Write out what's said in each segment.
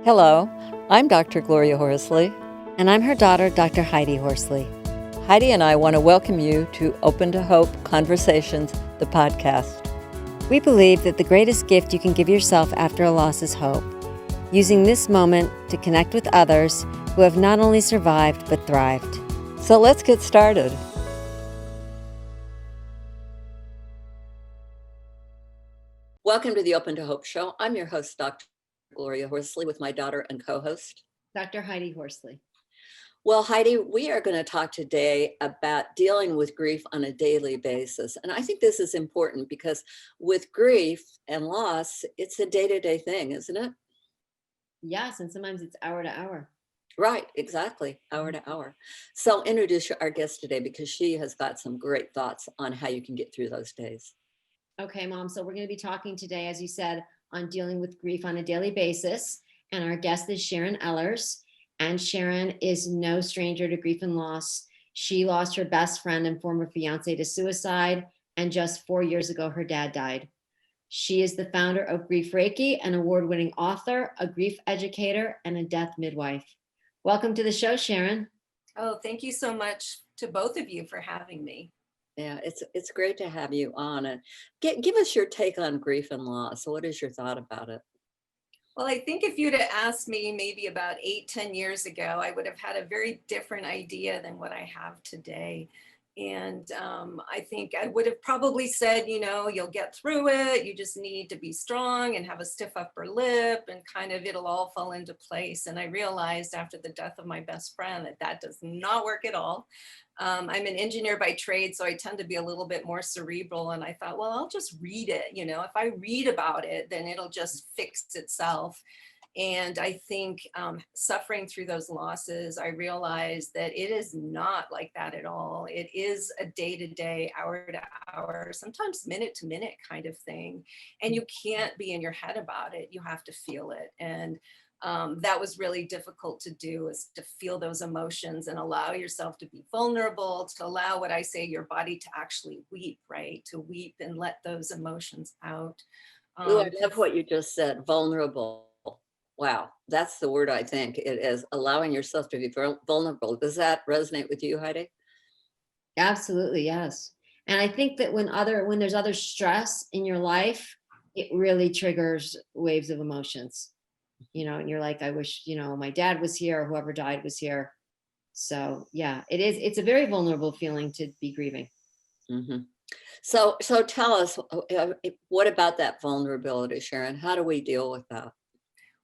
Hello, I'm Dr. Gloria Horsley. And I'm her daughter, Dr. Heidi Horsley. Heidi and I want to welcome you to Open to Hope Conversations, the podcast. We believe that the greatest gift you can give yourself after a loss is hope, using this moment to connect with others who have not only survived but thrived. So let's get started. Welcome to the Open to Hope show. I'm your host, Dr. Gloria Horsley, with my daughter and co-host, Dr. Heidi Horsley. Well, Heidi, we are going to talk today about dealing with grief on a daily basis. And I think this is important because with grief and loss, it's a day-to-day thing, isn't it? Yes, and sometimes it's hour to hour. Right, exactly, hour to hour. So introduce our guest today because she has got some great thoughts on how you can get through those days. Okay, Mom. So we're going to be talking today, as you said, on dealing with grief on a daily basis. And our guest is Sharon Ehlers. And Sharon is no stranger to grief and loss. She lost her best friend and former fiance to suicide. And just 4 years ago, her dad died. She is the founder of Grief Reiki, an award-winning author, a grief educator, and a death midwife. Welcome to the show, Sharon. Oh, thank you so much to both of you for having me. Yeah, it's great to have you on. And give us your take on grief and loss. What is your thought about it? Well, I think if you'd have asked me maybe about 8-10 years ago, I would have had a very different idea than what I have today. And I think I would have probably said, you'll get through it. You just need to be strong and have a stiff upper lip and kind of it'll all fall into place. And I realized after the death of my best friend that does not work at all. I'm an engineer by trade, so I tend to be a little bit more cerebral. And I thought, well, I'll just read it. If I read about it, then it'll just fix itself. And I think suffering through those losses, I realized that it is not like that at all. It is a day-to-day, hour-to-hour, sometimes minute-to-minute kind of thing. And you can't be in your head about it. You have to feel it. And that was really difficult to do, is to feel those emotions and allow yourself to be vulnerable, to allow what I say, your body to actually weep, right? To weep and let those emotions out. Ooh, I love what you just said, vulnerable. Wow, that's the word I think. It is allowing yourself to be vulnerable. Does that resonate with you, Heidi? Absolutely, yes. And I think that when there's other stress in your life, it really triggers waves of emotions. And you're like, I wish, my dad was here or whoever died was here. So yeah, it's a very vulnerable feeling to be grieving. Mm-hmm. So tell us, what about that vulnerability, Sharon? How do we deal with that?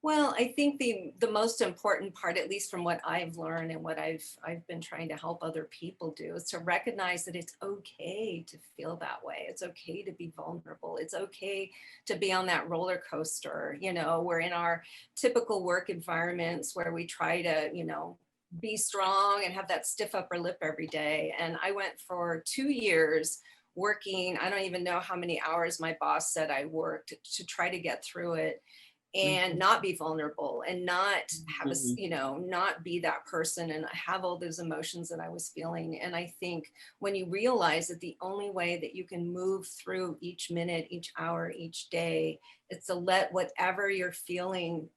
Well, I think the most important part, at least from what I've learned and what I've been trying to help other people do, is to recognize that it's okay to feel that way. It's okay to be vulnerable. It's okay to be on that roller coaster. We're in our typical work environments where we try to, be strong and have that stiff upper lip every day. And I went for 2 years working, I don't even know how many hours my boss said I worked to try to get through it and not be vulnerable and not have not be that person and have all those emotions that I was feeling. And I think when you realize that the only way that you can move through each minute, each hour, each day, is to let whatever you're feeling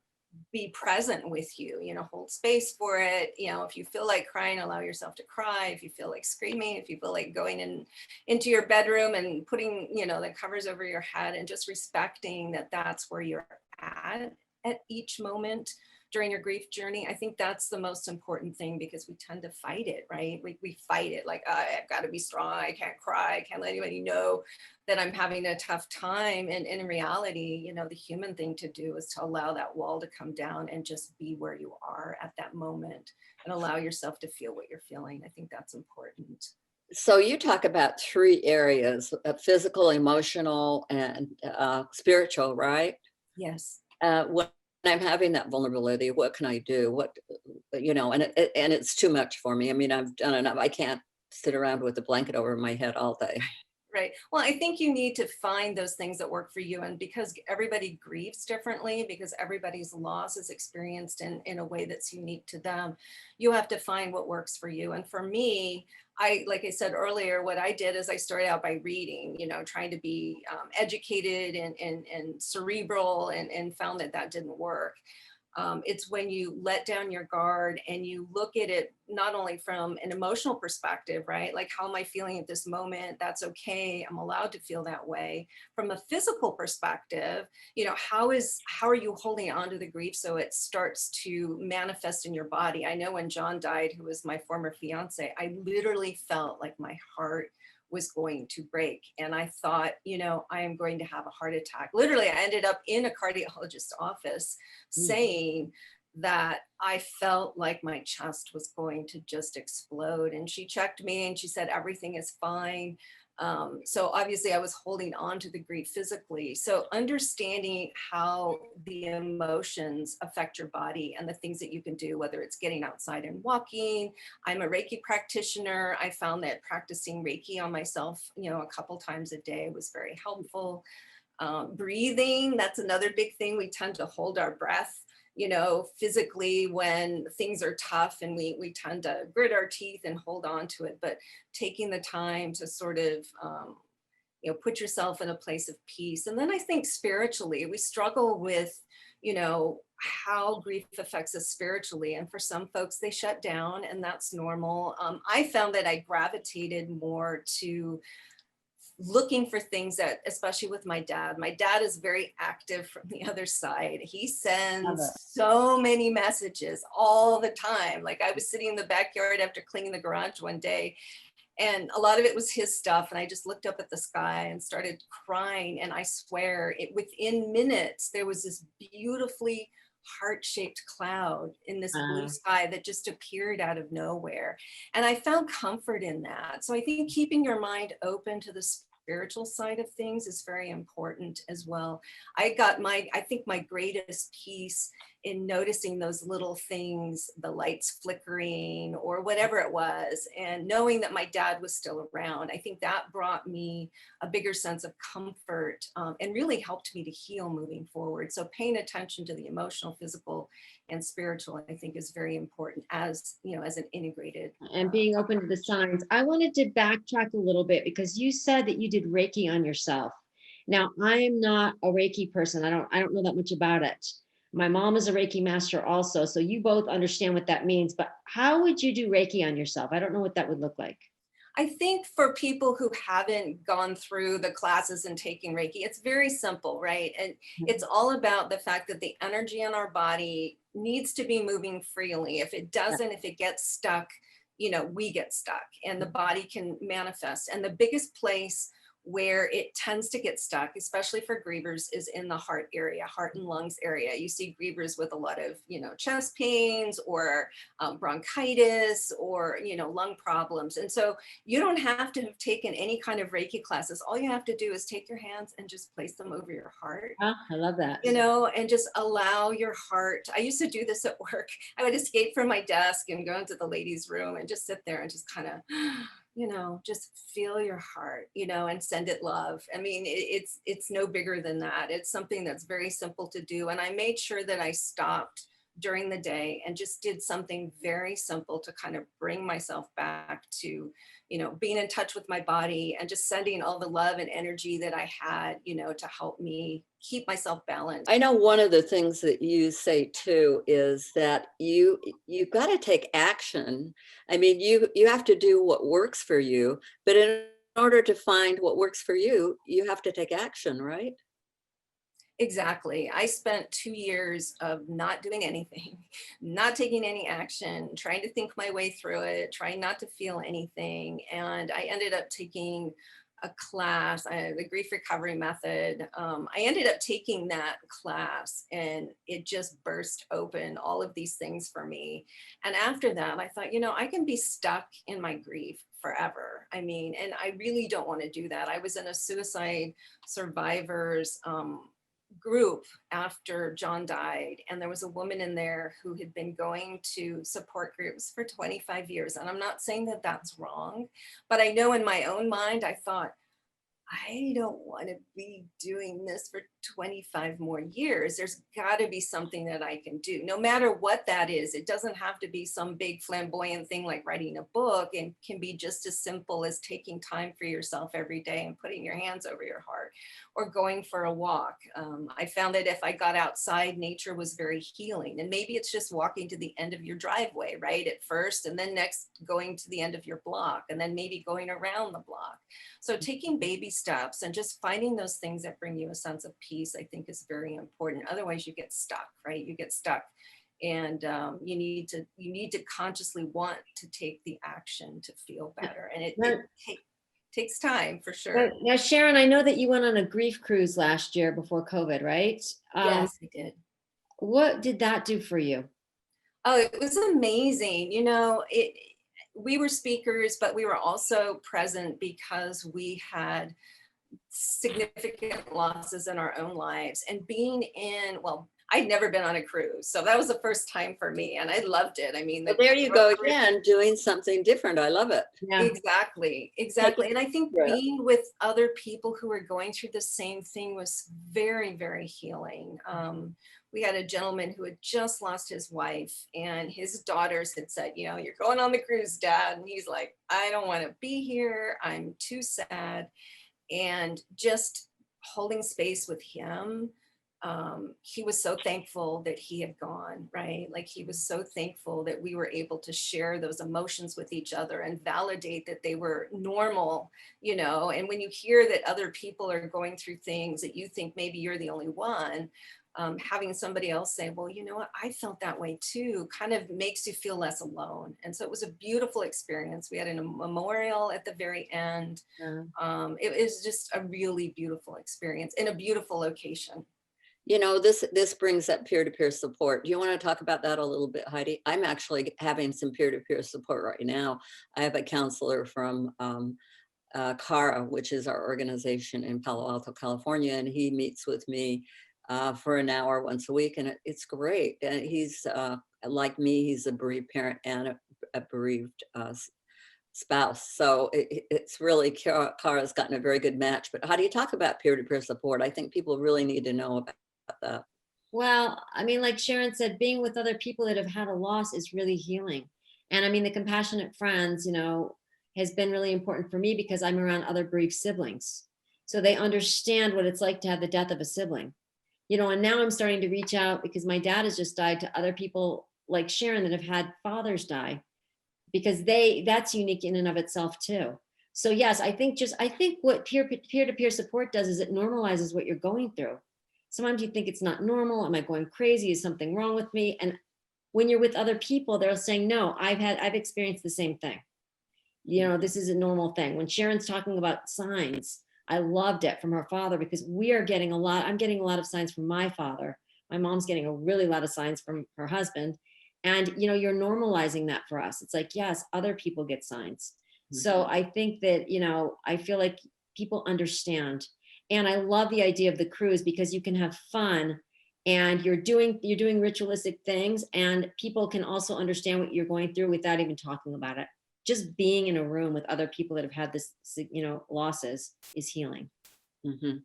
be present with you, hold space for it. If you feel like crying, allow yourself to cry. If you feel like screaming, if you feel like going into your bedroom and putting, the covers over your head, and just respecting that that's where you're at each moment during your grief journey. I think that's the most important thing, because we tend to fight it, right? We fight it like, I've got to be strong. I can't cry. I can't let anybody know that I'm having a tough time. And in reality, the human thing to do is to allow that wall to come down and just be where you are at that moment and allow yourself to feel what you're feeling. I think that's important. So you talk about 3 areas: physical, emotional, and spiritual, right? Yes. When I'm having that vulnerability, what can I do? And it's too much for me. I mean, I've done enough. I can't sit around with a blanket over my head all day. Right. Well, I think you need to find those things that work for you. And because everybody grieves differently, because everybody's loss is experienced in a way that's unique to them, you have to find what works for you. And for me, like I said earlier, what I did is I started out by reading, trying to be educated and cerebral, and found that didn't work. It's when you let down your guard and you look at it not only from an emotional perspective, right? Like, how am I feeling at this moment? That's okay. I'm allowed to feel that way. From a physical perspective, how are you holding on to the grief so it starts to manifest in your body? I know when John died, who was my former fiance, I literally felt like my heart was going to break. And I thought, I am going to have a heart attack. Literally, I ended up in a cardiologist's office saying that I felt like my chest was going to just explode. And she checked me and she said, everything is fine. So obviously I was holding on to the grief physically. So understanding how the emotions affect your body and the things that you can do, whether it's getting outside and walking. I'm a Reiki practitioner. I found that practicing Reiki on myself, a couple times a day was very helpful. Breathing, that's another big thing. We tend to hold our breath physically when things are tough, and we tend to grit our teeth and hold on to it. But taking the time to sort of, put yourself in a place of peace. And then I think spiritually, we struggle with, how grief affects us spiritually. And for some folks, they shut down, and that's normal. I found that I gravitated more to looking for things that, especially with my dad is very active from the other side. He sends so many messages all the time. Like, I was sitting in the backyard after cleaning the garage one day, and a lot of it was his stuff. And I just looked up at the sky and started crying. And I swear within minutes, there was this beautifully heart-shaped cloud in this blue sky that just appeared out of nowhere. And I found comfort in that. So I think keeping your mind open to the spiritual side of things is very important as well. I think my greatest peace in noticing those little things, the lights flickering or whatever it was, and knowing that my dad was still around. I think that brought me a bigger sense of comfort, and really helped me to heal moving forward. So paying attention to the emotional, physical, and spiritual, I think, is very important as an integrated. And being open to the signs. I wanted to backtrack a little bit because you said that you did Reiki on yourself. Now, I am not a Reiki person. I don't know that much about it. My mom is a Reiki master also, so you both understand what that means. But how would you do Reiki on yourself? I don't know what that would look like. I think for people who haven't gone through the classes and taking Reiki, it's very simple, right? And it's all about the fact that the energy in our body needs to be moving freely. If it doesn't, if it gets stuck, we get stuck, and the body can manifest. And the biggest place where it tends to get stuck, especially for grievers, is in the heart area, heart and lungs area. You see grievers with a lot of, chest pains or bronchitis or, lung problems. And so you don't have to have taken any kind of Reiki classes. All you have to do is take your hands and just place them over your heart. Oh, I love that. And just allow your heart. I used to do this at work. I would escape from my desk and go into the ladies' room and just sit there and just kind of, just feel your heart, and send it love. I mean, it's no bigger than that. It's something that's very simple to do. And I made sure that I stopped during the day and just did something very simple to kind of bring myself back to, being in touch with my body and just sending all the love and energy that I had, to help me keep myself balanced. I know one of the things that you say too is that you've got to take action. I mean, you have to do what works for you, but in order to find what works for you, you have to take action, right? Exactly. I spent 2 years of not doing anything, not taking any action, trying to think my way through it, trying not to feel anything. And I ended up taking a class, the grief recovery method. I ended up taking that class, and it just burst open all of these things for me. And after that, I thought, I can be stuck in my grief forever. I mean, and I really don't want to do that. I was in a suicide survivors group after John died, and there was a woman in there who had been going to support groups for 25 years. And I'm not saying that that's wrong, but I know in my own mind, I thought, I don't want to be doing this for 25 more years, there's got to be something that I can do, no matter what that is. It doesn't have to be some big flamboyant thing like writing a book, and can be just as simple as taking time for yourself every day and putting your hands over your heart, or going for a walk. I found that if I got outside, nature was very healing. And maybe it's just walking to the end of your driveway, right, at first, and then next going to the end of your block, and then maybe going around the block. So taking baby steps and just finding those things that bring you a sense of peace, I think, is very important. Otherwise you get stuck, right? You get stuck, and you need to consciously want to take the action to feel better. And it takes time, for sure. Now, Sharon, I know that you went on a grief cruise last year before COVID, right? Yes, I did. What did that do for you? Oh, it was amazing. We were speakers, but we were also present because we had significant losses in our own lives. And well, I'd never been on a cruise, so that was the first time for me, and I loved it. I mean, Well, there you go again, doing something different. I love it. Yeah. Exactly. And I think being with other people who are going through the same thing was very, very healing. We had a gentleman who had just lost his wife, and his daughters had said, you're going on the cruise, Dad. And he's like, I don't want to be here. I'm too sad. And just holding space with him, he was so thankful that he had gone, right? Like, he was so thankful that we were able to share those emotions with each other and validate that they were normal, and when you hear that other people are going through things that you think maybe you're the only one, having somebody else say, well, you know what, I felt that way too, kind of makes you feel less alone. And so it was a beautiful experience. We had a memorial at the very end. It was just a really beautiful experience in a beautiful location. This brings up peer-to-peer support. Do you want to talk about that a little bit, Heidi? I'm actually having some peer-to-peer support right now. I have a counselor from CARA, which is our organization in Palo Alto, California, and he meets with me for an hour once a week, and it's great. And he's like me, he's a bereaved parent and a bereaved spouse. So it's really, CARA's gotten a very good match. But how do you talk about peer-to-peer support? I think people really need to know about that. Well, I mean, like Sharon said, being with other people that have had a loss is really healing. And I mean, the compassionate friends, has been really important for me because I'm around other bereaved siblings. So they understand what it's like to have the death of a sibling. And now I'm starting to reach out because my dad has just died, to other people like Sharon that have had fathers die, because that's unique in and of itself too. So yes, I think what peer-to-peer support does is it normalizes what you're going through. Sometimes you think it's not normal. Am I going crazy? Is something wrong with me? And when you're with other people, they're saying, no, I've experienced the same thing. This is a normal thing. When Sharon's talking about signs, I loved it from her father, because I'm getting a lot of signs from my father. My mom's getting a really lot of signs from her husband. And, you're normalizing that for us. It's like, yes, other people get signs. Mm-hmm. So I think that, I feel like people understand. And I love the idea of the cruise, because you can have fun and you're doing ritualistic things, and people can also understand what you're going through without even talking about it. Just being in a room with other people that have had this, losses is healing. Mm-hmm.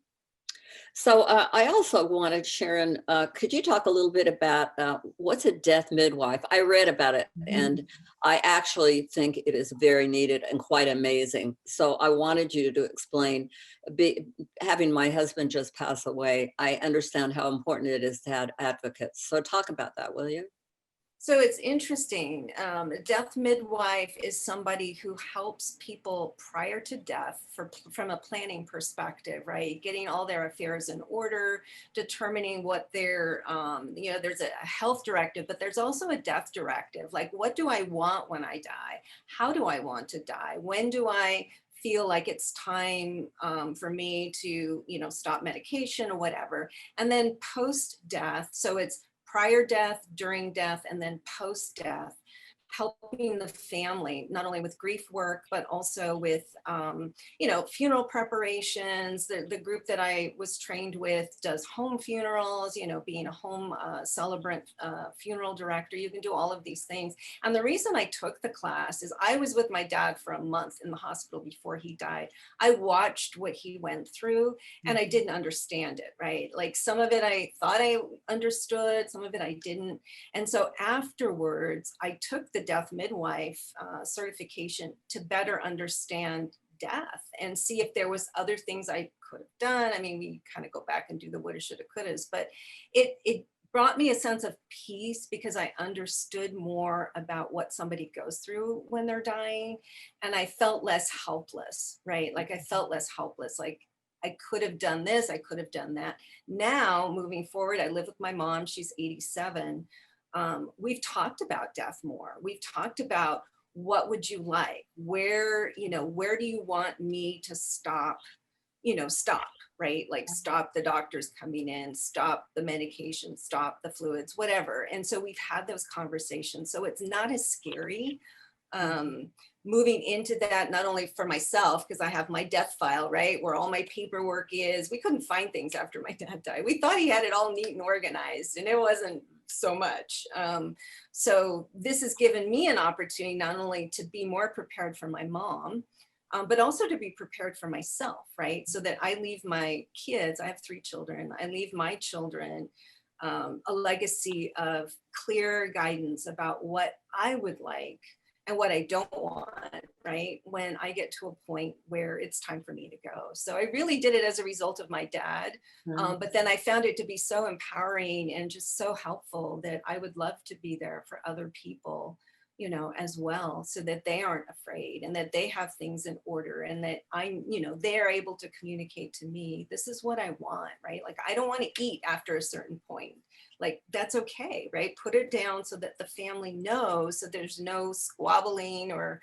So I also wanted, Sharon, could you talk a little bit about what's a death midwife? I read about it, mm-hmm. and I actually think it is very needed and quite amazing. So I wanted you to explain, having my husband just pass away, I understand how important it is to have advocates. So talk about that, will you? So it's interesting. A death midwife is somebody who helps people prior to death from a planning perspective, right? Getting all their affairs in order, determining what their, there's a health directive, but there's also a death directive. Like, what do I want when I die? How do I want to die? When do I feel like it's time for me to, stop medication or whatever? And then post-death, so it's prior death, during death, and then post-death, helping the family, not only with grief work, but also with, funeral preparations. The group that I was trained with does home funerals, being a home celebrant funeral director. You can do all of these things. And the reason I took the class is I was with my dad for a month in the hospital before he died. I watched what he went through and I didn't understand it, right? Like some of it I thought I understood, some of it I didn't. And so afterwards, I took the death midwife certification to better understand death and see if there was other things I could have done. I mean, we kind of go back and do the woulda, shoulda, couldas, but it brought me a sense of peace because I understood more about what somebody goes through when they're dying. And I felt less helpless, right? Like I felt less helpless. Like I could have done this, I could have done that. Now, moving forward, I live with my mom, she's 87. We've talked about death more. We've talked about what would you like? Where do you want me to stop, right? Like stop the doctors coming in, stop the medication, stop the fluids, whatever. And so we've had those conversations. So it's not as scary. Moving into that, not only for myself, because I have my death file, right, where all my paperwork is. We couldn't find things after my dad died. We thought he had it all neat and organized, and it wasn't so much. So this has given me an opportunity not only to be more prepared for my mom, but also to be prepared for myself, right? So that I leave my kids, I have 3 children, I leave my children a legacy of clear guidance about what I would like and what I don't want, right? When I get to a point where it's time for me to go. So I really did it as a result of my dad. But then I found it to be so empowering and just so helpful that I would love to be there for other people, as well, so that they aren't afraid and that they have things in order and that they're able to communicate to me, this is what I want, right? Like, I don't want to eat after a certain point. Like, that's okay, right? Put it down so that the family knows, so there's no squabbling or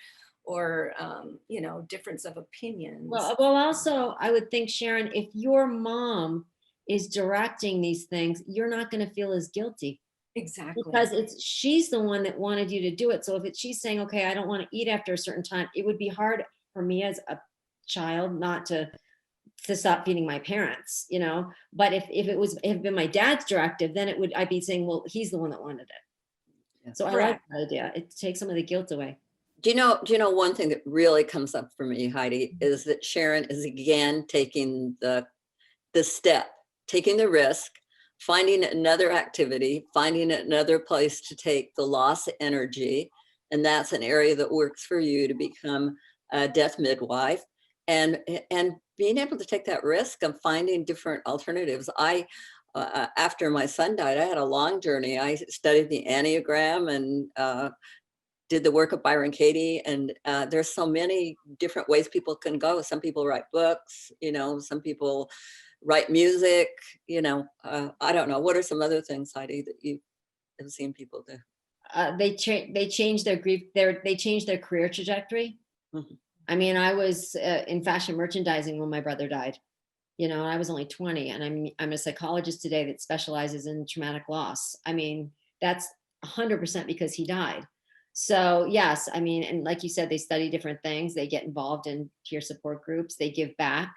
difference of opinions. Well, also, I would think, Sharon, if your mom is directing these things, you're not going to feel as guilty. Exactly. Because she's the one that wanted you to do it. So if she's saying, okay, I don't want to eat after a certain time, it would be hard for me as a child not to stop feeding my parents, But if it had been my dad's directive, then I'd be saying, well, he's the one that wanted it. Yeah. So I like that idea. It takes some of the guilt away. Do you know one thing that really comes up for me, Heidi, is that Sharon is again taking the step, taking the risk, finding another activity, finding another place to take the loss energy. And that's an area that works for you to become a death midwife and being able to take that risk of finding different alternatives. After my son died, I had a long journey. I studied the Enneagram and did the work of Byron Katie. And there's so many different ways people can go. Some people write books, some people write music, I don't know. What are some other things, Heidi, that you have seen people do? They change their grief, they change their career trajectory. Mm-hmm. I mean, I was in fashion merchandising when my brother died, I was only 20, and I'm a psychologist today that specializes in traumatic loss. I mean, that's 100% because he died. So yes, I mean, and like you said, they study different things. They get involved in peer support groups. They give back.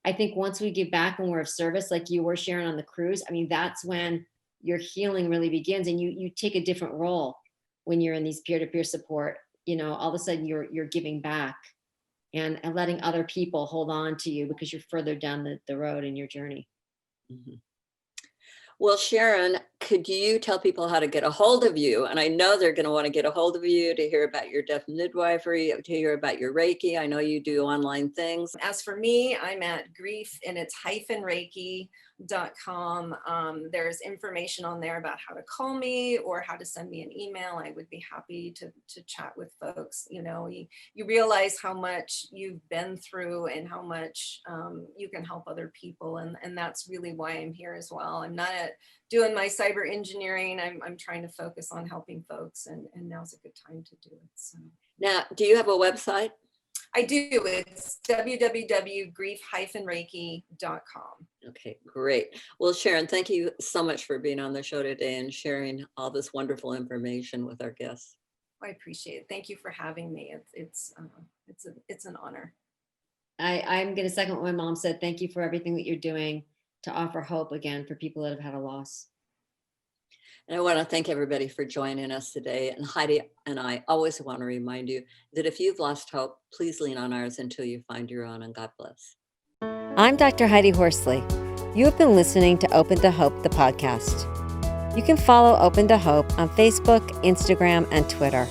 I think once we give back and we're of service, like you were, Sharon, on the cruise, I mean, that's when your healing really begins, and you take a different role when you're in these peer-to-peer support. All of a sudden you're giving back and letting other people hold on to you because you're further down the road in your journey. Mm-hmm. Well, Sharon, could you tell people how to get a hold of you? And I know they're going to want to get a hold of you to hear about your death midwifery, to hear about your Reiki. I know you do online things. As for me, I'm at Grief, and it's -Reiki.com. There's information on there about how to call me or how to send me an email. I would be happy to chat with folks. You realize how much you've been through and how much you can help other people. And that's really why I'm here as well. I'm not doing my cyber engineering. I'm trying to focus on helping folks, and now's a good time to do it. So. Now, do you have a website? I do. It's www.grief-reiki.com. Okay, great. Well, Sharon, thank you so much for being on the show today and sharing all this wonderful information with our guests. I appreciate it. Thank you for having me. It's an honor. I'm going to second what my mom said. Thank you for everything that you're doing to offer hope again for people that have had a loss. And I want to thank everybody for joining us today. And Heidi and I always want to remind you that if you've lost hope, please lean on ours until you find your own, and God bless. I'm Dr. Heidi Horsley. You have been listening to Open to Hope, the podcast. You can follow Open to Hope on Facebook, Instagram, and Twitter.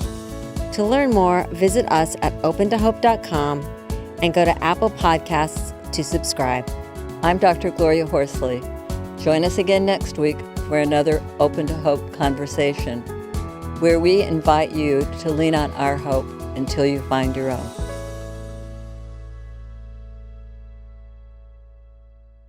To learn more, visit us at opentohope.com and go to Apple Podcasts to subscribe. I'm Dr. Gloria Horsley. Join us again next week for another Open to Hope conversation, where we invite you to lean on our hope until you find your own.